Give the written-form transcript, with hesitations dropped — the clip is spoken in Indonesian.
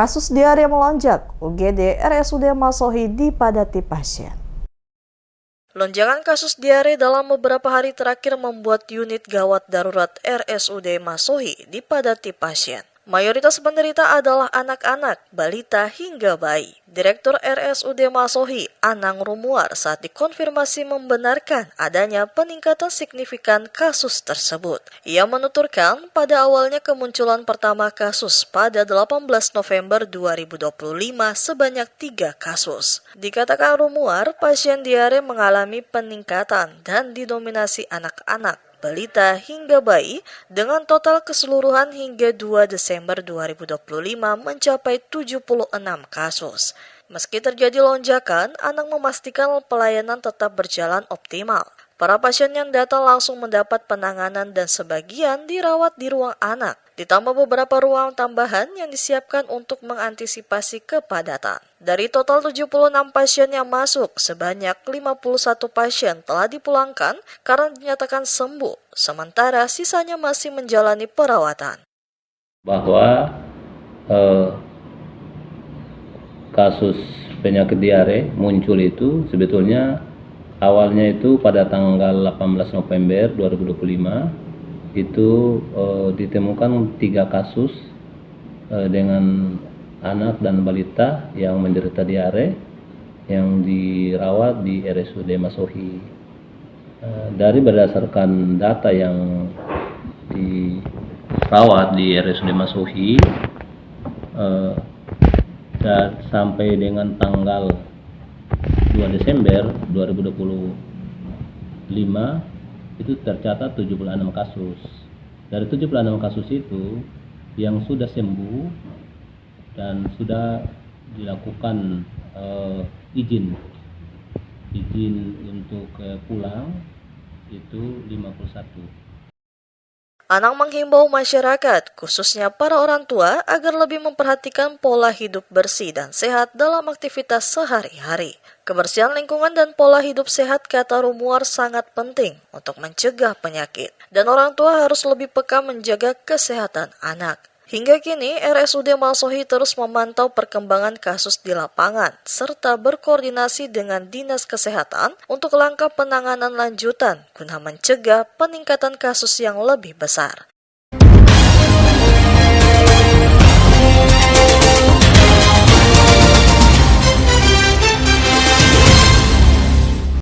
Kasus diare melonjak, UGD RSUD Masohi dipadati pasien. Lonjakan kasus diare dalam beberapa hari terakhir membuat unit gawat darurat RSUD Masohi dipadati pasien. Mayoritas penderita adalah anak-anak, balita hingga bayi. Direktur RSUD Masohi, Anang Rumuar, saat dikonfirmasi membenarkan adanya peningkatan signifikan kasus tersebut. Ia menuturkan pada awalnya kemunculan pertama kasus pada 18 November 2025 sebanyak 3 kasus. Dikatakan Rumuar, pasien diare mengalami peningkatan dan didominasi anak-anak, balita hingga bayi dengan total keseluruhan hingga 2 Desember 2025 mencapai 76 kasus. Meski terjadi lonjakan, Anang memastikan pelayanan tetap berjalan optimal. Para pasien yang datang langsung mendapat penanganan dan sebagian dirawat di ruang anak. Ditambah beberapa ruang tambahan yang disiapkan untuk mengantisipasi kepadatan. Dari total 76 pasien yang masuk, sebanyak 51 pasien telah dipulangkan karena dinyatakan sembuh, sementara sisanya masih menjalani perawatan. Bahwa kasus penyakit diare muncul itu sebetulnya awalnya itu pada tanggal 18 November 2025 itu ditemukan 3 kasus dengan anak dan balita yang menderita diare yang dirawat di RSUD Masohi. Dari berdasarkan data yang dirawat di RSUD Masohi dan sampai dengan tanggal 2 Desember 2025 itu tercatat 76 kasus. Dari 76 kasus itu yang sudah sembuh dan sudah dilakukan izin untuk pulang itu 51. Anang menghimbau masyarakat, khususnya para orang tua, agar lebih memperhatikan pola hidup bersih dan sehat dalam aktivitas sehari-hari. Kebersihan lingkungan dan pola hidup sehat, kata Rumuar, sangat penting untuk mencegah penyakit. Dan orang tua harus lebih peka menjaga kesehatan anak. Hingga kini, RSUD Masohi terus memantau perkembangan kasus di lapangan, serta berkoordinasi dengan Dinas Kesehatan untuk langkah penanganan lanjutan guna mencegah peningkatan kasus yang lebih besar.